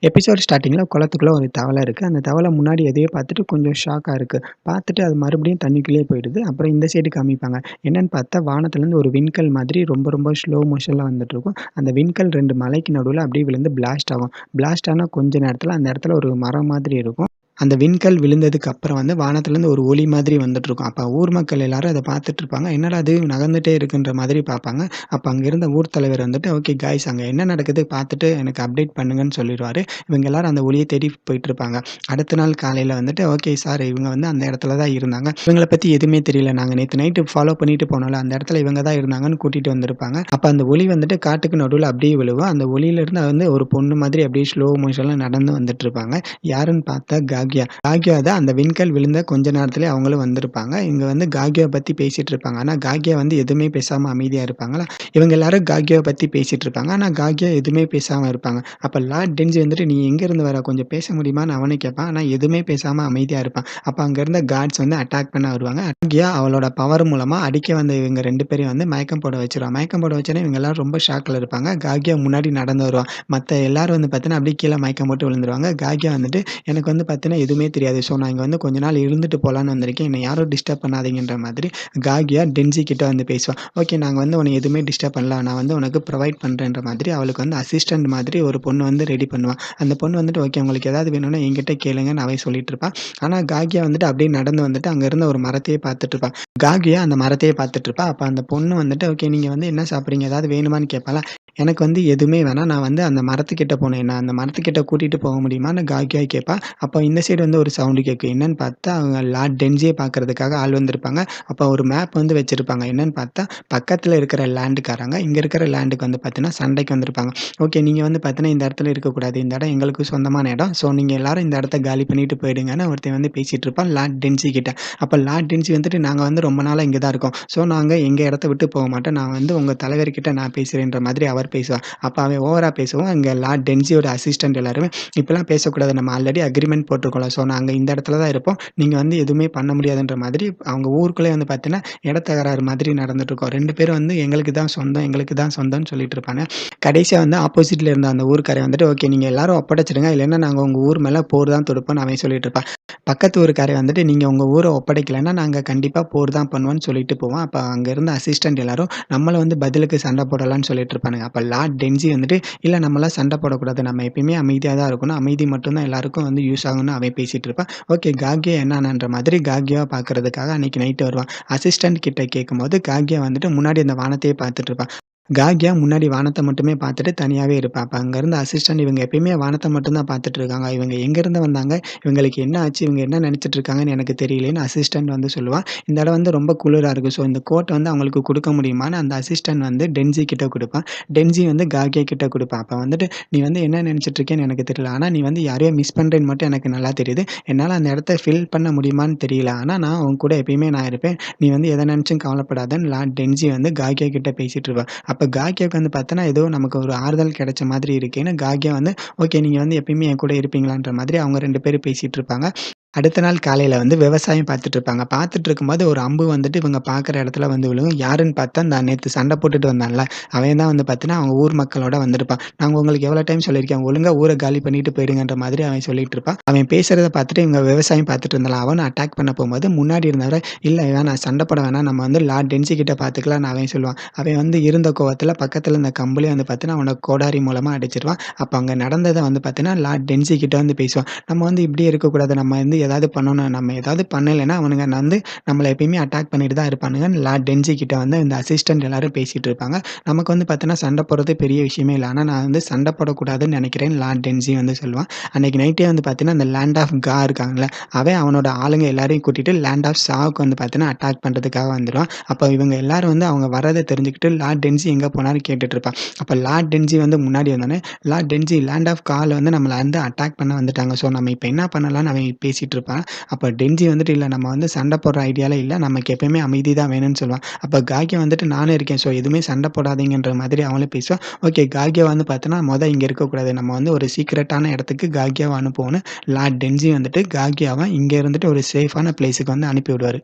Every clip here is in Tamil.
எபிசோட் ஸ்டார்ட்டிங்ல குளத்துக்குள்ள ஒரு தவளை இருக்கு. அந்த தவளை முன்னாடி எதையோ பார்த்துட்டு கொஞ்சம் ஷாக்கா இருக்கு. பார்த்துட்டு அது மறுபடியும் தண்ணிக்குள்ளேயே போயிடுது. அப்புறம் இந்த சைடு காமிப்பாங்க. என்னன்னு பார்த்தா வானத்துலேருந்து ஒரு விண்கல் மாதிரி ரொம்ப ரொம்ப ஸ்லோ மோஷன்ல வந்துட்டுருக்கும். அந்த விண்கல் 2 மலைக்கு நடுவுல அப்படியே விழுந்து பிளாஸ்ட் ஆகும். பிளாஸ்ட் ஆன கொஞ்ச நேரத்தில அந்த இடத்துல ஒரு மரம் மாதிரி இருக்கும். அந்த விண்கல் விழுந்ததுக்கு அப்புறம் வந்து வானத்துலேருந்து ஒரு ஒளி மாதிரி வந்துட்டுருக்கும். அப்ப ஊர் மக்கள் எல்லாரும் அத பார்த்துட்டு இருப்பாங்க. என்னடா அது நகர்ந்துட்டே இருக்குன்ற மாதிரி பார்ப்பாங்க. அப்ப அங்க இருந்த ஊர் தலைவர் வந்துட்டு, "ஓகே காய்ஸ் அங்க என்ன நடக்குது பார்த்துட்டு எனக்கு அப்டேட் பண்ணுங்கன்னு" சொல்லிருவாரு. இவங்க எல்லாரும் அந்த ஒலிய தேடி போயிட்டுருப்பாங்க. அடுத்த நாள் காலையில வந்துட்டு, "ஓகே சார் இவங்க வந்து அந்த இடத்துல தான் இருந்தாங்க. இவங்கள பத்தி எதுவுமே தெரியல. நாங்க நேத்து நைட்டு ஃபாலோ பண்ணிட்டு போனோம்ல, அந்த இடத்துல இவங்க தான் இருந்தாங்கன்னு" கூட்டிட்டு வந்திருப்பாங்க. அப்ப அந்த ஒலி வந்துட்டு காட்டுக்கு நடுவுல அப்படியே விழுகும். அந்த ஒலியிலிருந்து வந்து ஒரு பொண்ணு மாதிரி அப்படியே ஸ்லோ மோஷன்ல நடந்து வந்துட்டுருப்பாங்க. யாருன்னு பார்த்தா காக்யா. காக்யா தான் அந்த விண்கல் விழுந்த கொஞ்ச நேரத்திலேயே அவங்களும் வந்திருப்பாங்க. இங்க வந்து காக்யாவ பத்தி பேசிட்டு இருப்பாங்க. ஆனா காக்யா வந்து எதுவுமே பேசாம அமைதியா இருப்பாங்களா, இவங்க எல்லாரும் காக்யாவ பத்தி பேசிட்டு இருப்பாங்க. ஆனா காக்யா எதுவுமே பேசாம இருப்பாங்க. அப்ப லார்ட் டென்ஜி வந்துட்டு, "நீ எங்கேருந்து வர? கொஞ்சம் பேச முடியுமான்னு?" அவனே கேட்பான். ஆனா எதுவுமே பேசாம அமைதியா இருப்பான். அப்ப அங்க இருந்த கார்ட்ஸ் வந்து அட்டாக் பண்ண வருவாங்க. காக்யா அவளோட பவர் மூலமா அடிக்க வந்த இவங்க 2 பேரையும் வந்து மயக்கம் போட வச்சுருவா. மயக்கம் போட வச்சோனே இவங்க எல்லாரும் ரொம்ப ஷாக்ல இருப்பாங்க. காக்யா முன்னாடி நடந்து வருவா. மத்த எல்லாரும் வந்து பார்த்தீங்கன்னா, அப்படியே கீழ மயக்கம் போட்டு விழுந்துருவாங்க. காக்யா வந்துட்டு, "எனக்கு வந்து பார்த்தீங்கன்னா எதுவுமே தெரியாது. ஸோ நான் இங்க வந்து கொஞ்ச நாள் இருந்துட்டு போலான்னு வந்திருக்கேன். என்ன யாரும் டிஸ்டர்ப் பண்ணாதீங்கன்ற" மாதிரி காக்யா டென்ஜி கிட்ட வந்து பேசுவா. "ஓகே நாங்க வந்து உன்ன எதுவுமே டிஸ்டர்ப் பண்ணல. நான் வந்து உனக்கு ப்ரொவைட் பண்றேன்ற" மாதிரி அவளுக்கு வந்து அசிஸ்டன்ட் மாதிரி ஒரு பொண்ணு வந்து ரெடி பண்ணுவா. அந்த பொண்ணு வந்துட்டு, "ஓகே உங்களுக்கு ஏதாவது வேணும்னா என்கிட்ட கேளுங்கன்னு" அவ சொல்லிட்டு இருப்பா. ஆனா காக்யா வந்துட்டு அப்படியே நடந்து வந்துட்டு அங்க இருந்த ஒரு மரத்தையே பார்த்துட்டு இருப்பா. காக்யா அந்த மரத்தையே பார்த்துட்டு இருப்பா. அப்ப அந்த பொண்ணு வந்துட்டு, "ஓகே நீங்க வந்து என்ன சாப்பிடுறீங்க? ஏதாவது வேணுமான்னு" கேட்பாளா. "எனக்கு வந்து எதுவுமே வேணாம். நான் வந்து அந்த மரத்துக்கிட்ட போனேன். என்ன அந்த மரத்துக்கிட்ட கூட்டிட்டு போக முடியுமான்னு" காக்யா கேட்பா. அப்ப இந்த சைடு வந்து ஒரு சவுண்ட் கேட்கும். என்னன்னு பார்த்தா அவங்க லார்ட் டென்ஜிய பார்க்கறதுக்காக ஆள் வந்திருப்பாங்க. அப்ப ஒரு மேப் வந்து வச்சிருப்பாங்க. என்னன்னு பார்த்தா பக்கத்துல இருக்கிற லேண்டுக்காரங்க, இங்க இருக்கிற லேண்டுக்கு வந்து பார்த்தீங்கன்னா சண்டைக்கு வந்திருப்பாங்க. "ஓகே நீங்க வந்து பார்த்தீங்கன்னா இந்த இடத்துல இருக்கக்கூடாது. இந்த இடம் எங்களுக்கு சொந்தமான இடம். ஸோ நீங்க எல்லாரும் இந்த இடத்த காலி பண்ணிட்டு போயிடுங்கன்னு" ஒருத்தன் வந்து பேசிட்டு இருப்பான் லார்ட் டென்ஜி கிட்ட. அப்ப லார்ட் டென்ஜி வந்துட்டு, "நாங்க வந்து ரொம்ப நாளா இங்க தான் இருக்கோம். ஸோ நாங்க எங்க இடத்த விட்டு போக மாட்டோம். நான் வந்து உங்க தலைவர்கிட்ட நான் பேசுறேன்ற" மாதிரி அவர் பேசுவார். அப்ப அவன் ஓவரா பேசவும் அங்க லார்ட் டென்ஜியோட அசிஸ்டன்ட் எல்லாருமே, "இப்படிலாம் பேசக்கூடாது. நம்ம ஆல்ரெடி அக்ரீமெண்ட் போட்டுருக்கோம்ல. ஸோ நாங்க இந்த இடத்துல தான் இருப்போம். நீங்க வந்து எதுவுமே பண்ண முடியாதுன்ற" மாதிரி அவங்க ஊருக்குள்ளயே வந்து பார்த்தீங்கன்னா, இடத்தகராறு மாதிரி நடந்துட்டுருக்கும். 2 பேரும் வந்து எங்களுக்கு தான் சொந்தம், எங்களுக்கு தான் சொந்தம்னு சொல்லிட்டு இருப்பாங்க. கடைசியா வந்து ஆப்போசிட்ல இருந்த அந்த ஊர்க்காரன் வந்துட்டு, "ஓகே நீங்க எல்லாரும் ஒப்படைச்சிடுங்க. இல்லன்னா நாங்க உங்க ஊர் மேல போர் தான் தொடுப்போம்ன்னு" அவன் சொல்லிட்டு இருப்பான். பக்கத்து ஊருக்காரன் வந்துட்டு, "நீங்க உங்க ஊர ஒப்படைக்கலன்னா, நாங்க கண்டிப்பா போர் தான் பண்ணுவோம்ன்னு" சொல்லிட்டு போவான். அப்ப அங்க இருந்த அசிஸ்டன்ட் எல்லாரும், நம்மள வந்து பதிலுக்கு சண்டை போடலான்னு சொல்லிட்டு இருப்பானுங்க. அப்ப லார்ட் டென்ஜி வந்துட்டு, "இல்ல நம்மலாம் சண்டை போடக்கூடாது. நம்ம எப்பயுமே அமைதியா தான் இருக்கணும். அமைதி மட்டும் தான் எல்லாருக்கும் வந்து யூஸ் ஆகும்ன்னு" அவன் பேசிட்டு இருப்பான். ஓகே காக்யா என்னானான்ற மாதிரி காக்யாவ பார்க்கறதுக்காக அன்னைக்கு நைட் வருவான். அசிஸ்டன்ட் கிட்ட கேட்கும்போது, காக்யா வந்துட்டு முன்னாடி அந்த வானத்தையே பார்த்துட்டு இருப்பா. காக்யா முன்னாடி வானத்த மட்டுமே பார்த்துட்டு தனியாவே இருப்பா. அப்ப அங்க இருந்த அசிஸ்டன்ட், "இவங்க எப்பயுமே வானத்த மட்டும் தான் பார்த்துட்டு இருக்காங்க. இவங்க எங்கேருந்து வந்தாங்க? இவங்களுக்கு என்ன ஆச்சு? இவங்க என்ன நினைச்சுட்டு இருக்காங்கன்னு எனக்கு தெரியலேன்னு" அசிஸ்டன்ட் வந்து சொல்லுவான். "இந்த இடம் வந்து ரொம்ப குளிரா இருக்கு. ஸோ இந்த கோட்ட வந்து அவங்களுக்கு குடுக்க முடியுமான்னு" அந்த அசிஸ்டன்ட் வந்து டென்ஜி கிட்ட குடுப்பான். டென்ஜி வந்து காக்யா கிட்ட குடுப்பான். அப்ப வந்துட்டு, "நீ வந்து என்ன நினைச்சுட்டு இருக்கேன்னு எனக்கு தெரியல. ஆனா நீ வந்து யாரையோ மிஸ் பண்றேன்னு மட்டும் எனக்கு நல்லா தெரியுது. என்னால அந்த இடத்த ஃபில் பண்ண முடியுமான்னு தெரியல. ஆனா நான் உன் கூட எப்பயுமே நான் இருப்பேன். நீ வந்து எத நினைச்சும் கவலைப்படாதன்னு" லார்ட் டென்ஜி வந்து காக்யா கிட்ட பேசிட்டு இருப்பா. அப்ப காக்யாவுக்கு வந்து பார்த்தோன்னா, ஏதோ நமக்கு ஒரு ஆறுதல் கிடைச்ச மாதிரி இருக்கேன்னு காக்யா வந்து, "ஓகே நீங்க வந்து எப்பயுமே என் கூட இருப்பீங்களான்ற" மாதிரி அவங்க 2 பேரும் பேசிட்டு இருப்பாங்க. அடுத்த நாள் காலையில வந்து விவசாயம் பார்த்துட்டு இருப்பாங்க. பார்த்துட்டு இருக்கும்போது ஒரு அம்பு வந்துட்டு இவங்க பார்க்குற இடத்துல வந்து விழுகும். யாருன்னு பார்த்தா, இந்த நேத்து சண்டை போட்டுட்டு வந்தான்ல, அவன் தான் வந்து பார்த்தீங்கன்னா, அவங்க ஊர் மக்களோட வந்திருப்பான். "நாங்க உங்களுக்கு எவ்வளோ டைம் சொல்லியிருக்கேன், ஒழுங்கா ஊர காலி பண்ணிட்டு போயிடுங்கன்ற" மாதிரி அவன் சொல்லிட்டு இருப்பான். அவன் பேசுறத பார்த்துட்டு இவங்க விவசாயம் பார்த்துட்டு இருந்தால, அவன அட்டாக் பண்ண போம்போது முன்னாடி இருந்தவர, "இல்ல வேணாம் சண்டை போட வேணாம். நம்ம வந்து லார்ட் டென்சி கிட்ட பார்த்துக்கலாம்ன்னு" அவன் சொல்லுவான். அவன் வந்து இருந்த கோவத்துல பக்கத்துல இருந்த கம்புலயே வந்து பார்த்தீங்கன்னா, அவன கோடாரி மூலமா அடிச்சிருவான். அப்ப அங்க நடந்தத வந்து பார்த்தீங்கன்னா, லார்ட் டென்சி கிட்ட வந்து பேசுவான். "நம்ம வந்து இப்படியே இருக்கக்கூடாது. நம்ம வந்து ஏதாவது பண்ணணும். நம்ம ஏதாவது பண்ணலைன்னா, அவனுங்க வந்து நம்மள எப்பயுமே அட்டாக் பண்ணிட்டு தான் இருப்பானுங்கன்னு" லார்ட் டென்ஜி கிட்ட வந்து இந்த அசிஸ்டன்ட் எல்லாரும் பேசிட்டு இருப்பாங்க. நமக்கு வந்து பார்த்தீங்கன்னா, சண்டை போடுறது பெரிய விஷயமே இல்ல. ஆனா நான் வந்து சண்டை போடக்கூடாதுன்னு நெனைக்கிறேன்னு லார்ட் டென்ஜி வந்து சொல்லுவான். அன்னைக்கு நைட்டே வந்து பார்த்தீங்கன்னா, அந்த லேண்ட் ஆஃப் கா இருக்காங்கல்ல, அவன் அவனோட ஆளுங்க எல்லாரையும் கூட்டிட்டு லேண்ட் ஆஃப் சாவுக்கு வந்து பார்த்தீங்கன்னா, அட்டாக் பண்றதுக்காக வந்துருவான். அப்ப இவங்க எல்லாரும் வந்து அவங்க வர்றத தெரிஞ்சுக்கிட்டு லார்ட் டென்ஜி எங்க போனான்னு கேட்டுட்டு இருப்பான். அப்ப லார்ட் டென்ஜி வந்து முன்னாடி வந்தோனே, "லார்ட் டென்ஜி லேண்ட் ஆஃப் கால வந்து நம்மள வந்து அட்டாக் பண்ண வந்துட்டாங்க. ஸோ நம்ம இப்ப என்ன பண்ணலாம்ன்னு" அவன் பேசிட்டு இருப்பான். அப்ப டென்ஜி வந்துட்டு, "இல்ல நம்ம வந்து சண்டை போடுற ஐடியால இல்ல. நமக்கு எப்பயுமே அமைதி தான் வேணும்னு" சொல்லுவான். அப்ப காக்யா வந்துட்டு, "நானும் இருக்கேன். ஸோ எதுவுமே சண்டை போடாதீங்கன்ற" மாதிரி அவளும் பேசுவா. ஓகே காக்யா வந்து பார்த்தோன்னா, இங்க இருக்கக்கூடாது. நம்ம வந்து ஒரு சீக்ரெட்டான இடத்துக்கு காக்யாவ அனுப்புவோம்ன்னு லார்ட் டென்ஜி வந்துட்டு காக்யாவ இங்க இருந்துட்டு ஒரு சேஃபான பிளேஸ்க்கு வந்து அனுப்பி விடுவாரு.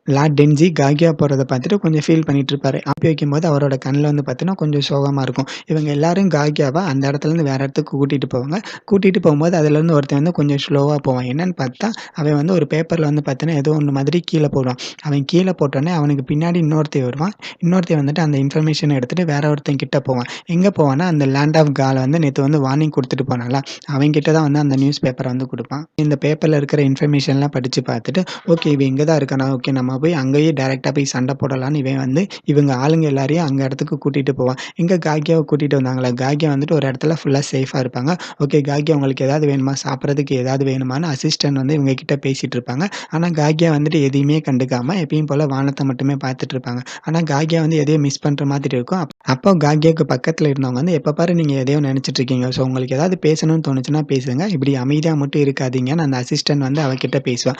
லார்ட் டென்ஜி காகியா போறத பார்த்துட்டு கொஞ்சம் ஃபீல் பண்ணிட்டு இருப்பாரு. அனுப்பி வைக்கும்போது அவரோட கண்ல வந்து பார்த்தீங்கன்னா, கொஞ்சம் சோகமா இருக்கும். இவங்க எல்லாரும் காகியாவ அந்த இடத்துலருந்து வேற இடத்துக்கு கூட்டிட்டு போவாங்க. கூட்டிட்டு போம்போது அதுலேருந்து ஒருத்தன் வந்து கொஞ்சம் ஸ்லோவா போவான். என்னன்னு பார்த்தா, அவன் வந்து ஒரு பேப்பர்ல வந்து பார்த்தீங்கன்னா, ஏதோ ஒண்ணு மாதிரி கீழ போடுவான். அவன் கீழ போட்டோனே அவனுக்கு பின்னாடி இன்னொருத்தன் வருவான். இன்னொருத்தன் வந்துட்டு அந்த இன்ஃபர்மேஷன எடுத்துட்டு வேற ஒருத்தன் கிட்ட போவான். எங்க போவான்னா, அந்த லேண்ட் ஆஃப் கால வந்து நேத்து வந்து வார்னிங் குடுத்துட்டு போனான்ல, அவன் கிட்ட தான் வந்து அந்த நியூஸ் பேப்பர வந்து குடுப்பான். இந்த பேப்பர்ல இருக்கிற இன்ஃபர்மேஷன்லாம் படிச்சு பார்த்துட்டு, ஓகே இவன் இங்க தான் இருக்கானா, ஓகே நம்ம போய் அங்கேயே டைரக்ட்டா போய் சண்ட போடலான்னு இவன் வந்து இவங்க ஆளுங்க எல்லாரையும் அங்க இடத்துக்கு கூட்டிட்டு போவான். எங்க காக்கியாவ கூட்டிட்டு வந்தாங்களா, காக்கியா வந்துட்டு ஒரு இடத்துல ஃபுல்லா சேஃபா இருப்பாங்க. ஓகே காக்கியா உங்களுக்கு ஏதாவது வேணுமா? சாப்பிடுறதுக்கு ஏதாவது வேணுமான்னு அசிஸ்டன்ட் வந்து இவங்க கிட்ட பேசிட்டு இருப்பாங்க. ஆனா காக்கியா வந்துட்டு எதையுமே கண்டுக்காம எப்பயும் போல வானத்த மட்டுமே பார்த்துட்டு இருப்பாங்க. ஆனா காக்கியா வந்து எதையோ மிஸ் பண்ற மாதிரி இருக்கும். அப்போ காக்கியாவுக்கு பக்கத்துல இருந்தவங்க வந்து எப்ப பாரு நீங்க எதையோ நினைச்சிட்டு இருக்கீங்க. ஸோ உங்களுக்கு ஏதாவது பேசணும்னு தோணுச்சுன்னா பேசுங்க. இப்படி அமைதியா மட்டும் இருக்காதீங்கன்னு அந்த அசிஸ்டன்ட் வந்து அவகிட்ட பேசுவா.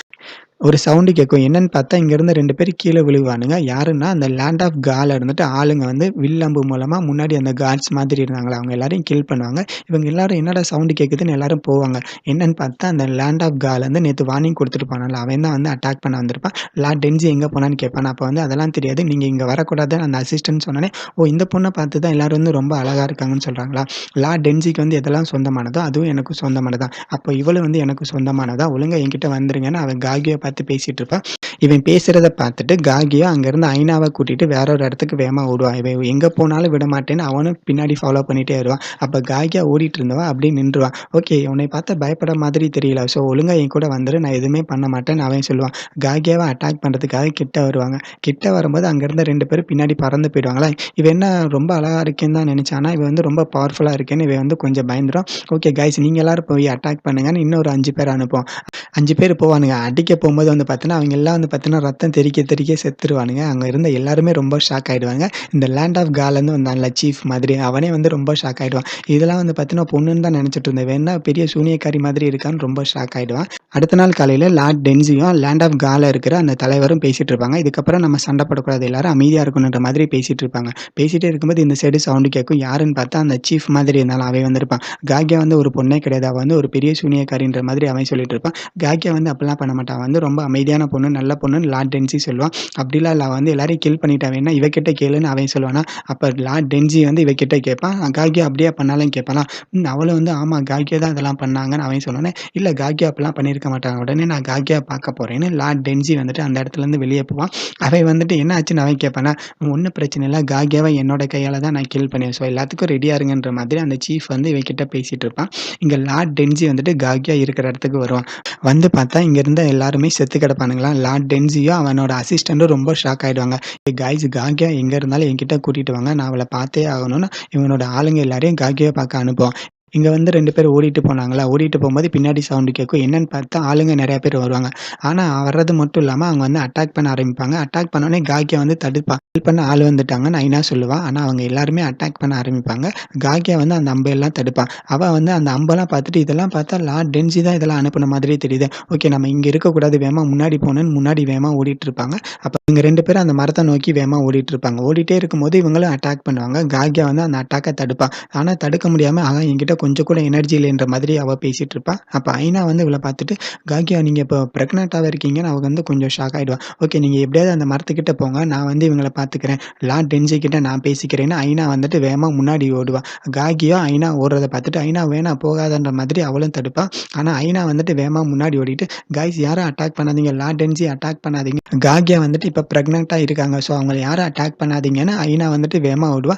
ஒரு சவுண்டு கேட்கும். என்னன்னு பார்த்தா, இங்கருந்து 2 பேர் கீழ விழுவானுங்க. யாருன்னா, அந்த லேண்ட் ஆஃப் கால இருந்துட்டு ஆளுங்க வந்து வில் அம்பு மூலமா முன்னாடி அந்த காட்ஸ் மாதிரி இருந்தாங்கல்ல, அவங்க எல்லாரையும் கில் பண்ணுவாங்க. இவங்க எல்லாரும் என்னடா சவுண்டு கேட்குதுன்னு எல்லாரும் போவாங்க. என்னன்னு பார்த்தா, அந்த லேண்ட் ஆஃப் காலேருந்து நேத்து வார்னிங் குடுத்துட்டு போனான்ல, அவன் தான் வந்து அட்டாக் பண்ண வந்திருப்பான். லார்ட் டென்ஜி எங்க போனான்னு கேட்பான். நான் அப்ப வந்து அதெல்லாம் தெரியாது. நீங்க இங்க வரக்கூடாதுன்னு அந்த அசிஸ்டன்ட் சொன்னோனே, ஓ! இந்த பொண்ண பார்த்து தான் எல்லாரும் வந்து ரொம்ப அழகா இருக்காங்கன்னு சொல்றாங்களா? லார்ட் டென்ஜிக்கு வந்து எதெல்லாம் சொந்தமானதோ, அதுவும் எனக்கும் சொந்தமானது தான். அப்ப இவளும் வந்து எனக்கு சொந்தமானதா, ஒழுங்கா என்கிட்ட வந்துருங்கன்னு அவன் காகிய பார்த்து பேசிட்டு இருப்பான். இவன் பேசுறத பார்த்துட்டு காகியா அங்கேருந்து ஐனாவ கூட்டிட்டு வேற ஒரு இடத்துக்கு வேகமா ஓடுவான். இவன் எங்க போனாலும் விடமாட்டேன்னு அவனும் பின்னாடி ஃபாலோ பண்ணிட்டே வருவான். அப்ப காகியா ஓடிட்டு இருந்தவ அப்படியே நின்றுவான். ஓகே உன்னை பார்த்தா பயப்பட மாதிரி தெரியல. ஸோ ஒழுங்கா என் கூட வந்துரு. நான் எதுவுமே பண்ண மாட்டேன்னு அவன் சொல்லுவான். காகியாவ அட்டாக் பண்றதுக்காக கிட்ட வருவாங்க. கிட்ட வரும்போது அங்க இருந்த 2 பேரும் பின்னாடி பறந்து போயிடுவாங்களா. இவன் என்ன ரொம்ப அழகா இருக்கேன்னு தான் நினைச்சான். இவன் வந்து ரொம்ப பவர்ஃபுல்லா இருக்கேன்னு இவன் வந்து கொஞ்சம் பயந்துருவான். ஓகே கைஸ் நீங்க எல்லாரும் போய் அட்டாக் பண்ணுங்கன்னு இன்னொரு 5 பேர் அனுப்புவான். 5 பேர் போவானுங்க. அடிக்க போம்போது வந்து பார்த்தீங்கன்னா, அவங்க எல்லாம் வந்து பார்த்தீங்கன்னா, ரத்தம் தெறிக்க தெறிக்க செத்துருவானுங்க. அங்க இருந்த எல்லாருமே ரொம்ப ஷாக் ஆயிடுவாங்க. இந்த லேண்ட் ஆஃப் காலேருந்து வந்தான்ல சீஃப் மாதிரி, அவனே வந்து ரொம்ப ஷாக் ஆயிடுவான். இதெல்லாம் வந்து பார்த்தீங்கன்னா, பொண்ணுன்னு தான் நெனச்சுட்டு இருந்தேன். இவ என்ன பெரிய சூனியக்காரி மாதிரி இருக்கான்னு ரொம்ப ஷாக் ஆயிடுவான். அடுத்த நாள் காலையில லார்ட் டென்சியும், லேண்ட் ஆஃப் கால இருக்கிற அந்த தலைவரும் பேசிட்டு இருப்பாங்க. இதுக்கப்புறம் நம்ம சண்ட போடக்கூடாது. எல்லாரும் அமைதியா இருக்கணுன்ற மாதிரி பேசிட்டு இருப்பாங்க. பேசிட்டே இருக்கும்போது இந்த சைடு சவுண்ட் கேட்கும். யாருன்னு பார்த்தா அந்த சீஃப் மாதிரி இருந்தாலும் அவன் வந்திருப்பான். காக்யா வந்து ஒரு பொண்ணே கிடையாது. அவ வந்து ஒரு பெரிய சூனியக்காரின்ற மாதிரி அவன் சொல்லிட்டு இருப்பான். காக்கியா வந்து அப்படிலாம் பண்ண மாட்டா. அவ வந்து ரொம்ப அமைதியான பொண்ணு, நல்ல பொண்ணுன்னு லார்ட் டென்சி சொல்லுவான். அப்படிலாம் இல்ல. அவ வந்து எல்லாரையும் கில் பண்ணிட்டா. வேணா இவ கிட்ட கேளுன்னு அவன் சொல்லுவானா. அப்ப லார்ட் டென்சி வந்து இவ கிட்ட கேட்பான். காக்கியா அப்படியா பண்ணாலும் கேட்பானா. அவளும் வந்து ஆமா காக்கியா தான் இதெல்லாம் பண்ணாங்கன்னு அவன் சொன்னோனே, இல்ல காக்கியா அப்படிலாம் பண்ணியிருக்க மாட்டாங்க. உடனே நான் காக்கியா பார்க்க போறேன்னு லார்ட் டென்சி வந்துட்டு அந்த இடத்துலருந்து வெளிய போவான். அவன் வந்துட்டு என்ன ஆச்சுன்னு அவன் கேட்பானா, ஒண்ணும் பிரச்சனை இல்ல. காக்கியாவ என்னோட கையால தான் நான் கில் பண்ணேன். ஸோ எல்லாத்துக்கும் ரெடியா இருங்கன்ற மாதிரி அந்த சீஃப் வந்து இவன் கிட்ட பேசிட்டு இருப்பான். இங்க லார்ட் டென்சி வந்துட்டு காக்கியா இருக்கிற இடத்துக்கு வருவான். வந்து பார்த்தா, இங்க இருந்த எல்லாருமே செத்து கிடப்பானுங்களாம். லார்ட் டென்சியும், அவனோட அசிஸ்டன்டும் ரொம்ப ஷாக் ஆயிடுவாங்க. "காய்ஸ் காக்யா எங்க இருந்தாலும் என்கிட்ட கூட்டிட்டு வாங்க. நான் அவள பார்த்தே ஆகணும்னு" இவனோட ஆளுங்க எல்லாரையும் காக்யாவ பார்க்க அனுப்புவான். இங்க வந்து 2 பேர் ஓடிட்டு போனாங்களா, ஓடிட்டு போம்போது பின்னாடி சவுண்ட் கேட்கும். என்னன்னு பார்த்தா, ஆளுங்க நெறைய பேர் வருவாங்க. ஆனா, வர்றது மட்டும் இல்லாம அவங்க வந்து அட்டாக் பண்ண ஆரம்பிப்பாங்க. அட்டாக் பண்ணோனே காக்யா வந்து தடுப்பா. ஹெல்ப் பண்ண ஆள் வந்துட்டாங்கன்னு ஐனா சொல்லுவா. ஆனா, அவங்க எல்லாருமே அட்டாக் பண்ண ஆரம்பிப்பாங்க. காக்யா வந்து அந்த அம்பெல்லாம் தடுப்பா. அவ வந்து அந்த அம்பெல்லாம் பார்த்துட்டு, இதெல்லாம் பார்த்தா லார்ட் டென்சி தான் இதெல்லாம் அனுப்புன மாதிரியே தெரியுதே. ஓகே நம்ம இங்க இருக்கக்கூடாது. வேகமா முன்னாடி போணும்னு முன்னாடி வேகமா ஓடிட்டுருப்பாங்க. அப்ப இவங்க 2 பேரும் அந்த மரத்த நோக்கி வேகமா ஓடிட்டுருப்பாங்க. ஓடிட்டே இருக்கும்போது இவங்களும் அட்டாக் பண்ணுவாங்க. காக்யா வந்து அந்த அட்டாக்க தடுப்பா. ஆனா தடுக்க முடியாம, என்கிட்ட கொஞ்சம் கூட எனர்ஜி இல்லைன்ற மாதிரி அவ பேசிட்டு இருப்பா. அப்ப ஐனா வந்து இவள பார்த்துட்டு, "காக்யா நீங்க இப்போ பிரெக்னன்ட்டாவா இருக்கீங்கன்னு" அவ வந்து கொஞ்சம் ஷாக் ஆயிடுவா. "ஓகே நீங்க எப்படியாவது அந்த மரத்துக்கிட்ட போங்க. நான் வந்து இவங்கள பார்த்துக்கிறேன். லார்ட் டென்ஜி கிட்ட நான் பேசிக்கிறேன்னு" ஐனா வந்துட்டு வேகமா முன்னாடி ஓடுவா. காகியா ஐனா ஓடுறத பார்த்துட்டு, "ஐனா வேணாம் போகாதன்ற" மாதிரி அவளும் தடுப்பா. ஆனா ஐனா வந்துட்டு வேகமா முன்னாடி ஓடிட்டு, "காய்ஸ் யாரும் அட்டாக் பண்ணாதீங்க. லார்ட் டென்ஜி அட்டாக் பண்ணாதீங்க." காகியா வந்துட்டு இப்ப பிரெக்னன்ட்டா இருக்காங்க. ஸோ அவங்கள யாரும் அட்டாக் பண்ணாதீங்கன்னு ஐனா வந்துட்டு வேகமா ஓடுவா.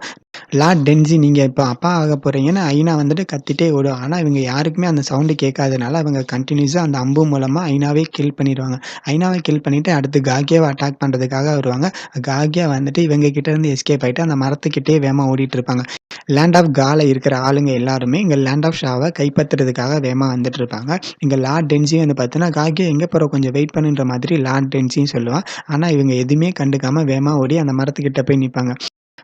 லார்ட் டென்ஜி நீங்க இப்ப அப்பா ஆகப் போறீங்கன்னு ஐனா வந்துட்டு கத்திட்டே ஓடுவா. ஆனா இவங்க யாருக்குமே அந்த சவுண்ட் கேட்காதனால அவங்க கன்டினியூஸா அந்த அம்பு மூலமா ஐனாவே கில் பண்ணிருவாங்க. ஐனாவ கில் பண்ணிட்டு அடுத்து காக்யாவ அட்டாக் பண்றதுக்காக வருவாங்க. காக்யா வந்துட்டு இவங்க கிட்ட இருந்து எஸ்கேப் ஆயிட்டு அந்த மரத்துக்கிட்டயே வேகமா ஓடிட்டு இருப்பாங்க. லேண்ட் ஆஃப் கால இருக்கிற ஆளுங்க எல்லாருமே இங்க லேண்ட் ஆஃப் ஷாவ கைப்பற்றுறதுக்காக வேகமா வந்துட்டு இருப்பாங்க. இங்க லார்ட் டென்சியும் வந்து பார்த்தீங்கன்னா, "காக்யா எங்க போற? கொஞ்சம் வெயிட் பண்ணுன்ற" மாதிரி லார்ட் டென்சியும் சொல்லுவான். ஆனா இவங்க எதுவுமே கண்டுக்காம வேகமா ஓடி அந்த மரத்துக்கிட்ட போய் நிப்பாங்க.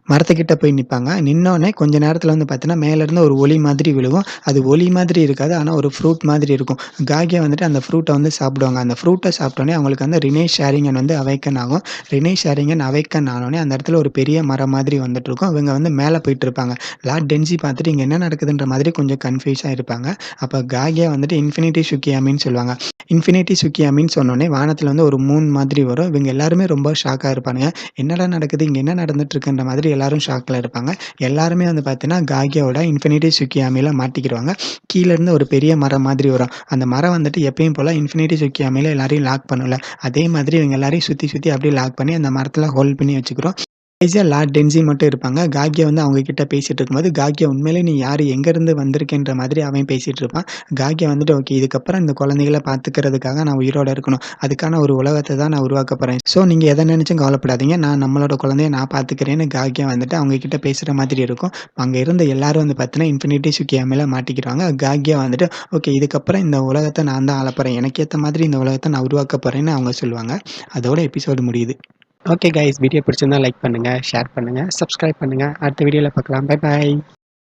மரத்துக்கிட்ட போய் நிப்பாங்க. நின்னோனே கொஞ்ச நேரத்துல வந்து பார்த்தீங்கன்னா, மேலருந்து ஒரு ஒளி மாதிரி விழுகும். அது ஒளி மாதிரி இருக்காது. ஆனா ஒரு ஃப்ரூட் மாதிரி இருக்கும். காக்யா வந்துட்டு அந்த ஃப்ரூட்ட வந்து சாப்பிடுவாங்க. அந்த ஃப்ரூட்ட சாப்பிட்டோனே அவங்களுக்கு வந்து ரினே ஷேரிங்கன் வந்து அவேக்கன் ஆகும். ரினே ஷேரிங்கன் அவேக்கன் ஆனோனே அந்த இடத்துல ஒரு பெரிய மரம் மாதிரி வந்துட்டுருக்கும். இவங்க வந்து மேல போயிட்டுருப்பாங்க. லார்ட் டென்சி பார்த்துட்டு இங்க என்ன நடக்குதுன்ற மாதிரி கொஞ்சம் கன்ஃப்யூஸா இருப்பாங்க. அப்ப காக்யா வந்துட்டு இன்ஃபினிட்டி ஷுக்கியாமின்னு சொல்லுவாங்க. இன்ஃபினிட்டி சுக்கியாமின்னு சொன்னோனே வானத்துல வந்து ஒரு மூன் மாதிரி வரும். இவங்க எல்லாருமே ரொம்ப ஷாக்கா இருப்பானுங்க. என்னடா நடக்குது? இங்க என்ன நடந்துட்டு இருக்குன்ற மாதிரி எல்லாரும் ஷாக்ல இருப்பாங்க. எல்லாருமே வந்து பார்த்தீங்கன்னா, காகியாவோட இன்ஃபினிட்டி சுக்கியாமில மாட்டிக்கிருவாங்க. கீழ இருந்து ஒரு பெரிய மரம் மாதிரி வரும். அந்த மரம் வந்துட்டு எப்பயும் போல இன்ஃபினிட்டி சுக்கியாமில எல்லாரையும் லாக் பண்ணும்ல. அதே மாதிரி இவங்க எல்லாரையும் சுத்தி சுத்தி அப்படியே லாக் பண்ணி அந்த மரத்துல ஹோல்ட் பண்ணி வச்சுக்கிறோம். கடைசியா லார்ட் டென்சி மட்டும் இருப்பாங்க. காகியா வந்து அவங்க கிட்ட பேசிட்டு இருக்கும்போது, காகியா உண்மையிலே நீ யாரு? எங்கேருந்து வந்திருக்கேன்ற மாதிரி அவன் பேசிட்டு இருப்பான். காகியா வந்துட்டு ஓகே இதுக்கப்புறம் இந்த குழந்தைகள பார்த்துக்கிறதுக்காக நான் உயிரோட இருக்கணும். அதுக்கான ஒரு உலகத்த தான் நான் உருவாக்க போறேன். ஸோ நீங்க எத நினைச்சும் கவலைப்படாதீங்க. நான் நம்மளோட குழந்தைய நான் பார்த்துக்கிறேன்னு காகியா வந்துட்டு அவங்க கிட்ட பேசுற மாதிரி இருக்கும். அங்க இருந்த எல்லாரும் வந்து பார்த்தீங்கன்னா, இன்ஃபினிட்டி சுக்கியாமில மாட்டிக்கிறாங்க. காகியா வந்துட்டு ஓகே இதுக்கப்புறம் இந்த உலகத்த நான் தான் ஆளப்போறேன். எனக்கு ஏத்த மாதிரி இந்த உலகத்த நான் உருவாக்க போறேன்னு அவங்க சொல்லுவாங்க. அதோட எபிசோடு முடியுது. ஓகே கைஸ் வீடியோ பிடிச்சிருந்தா லைக் பண்ணுங்க, ஷேர் பண்ணுங்க, சப்ஸ்கிரைப் பண்ணுங்க. அடுத்த வீடியோல பார்க்கலாம். Bye bye.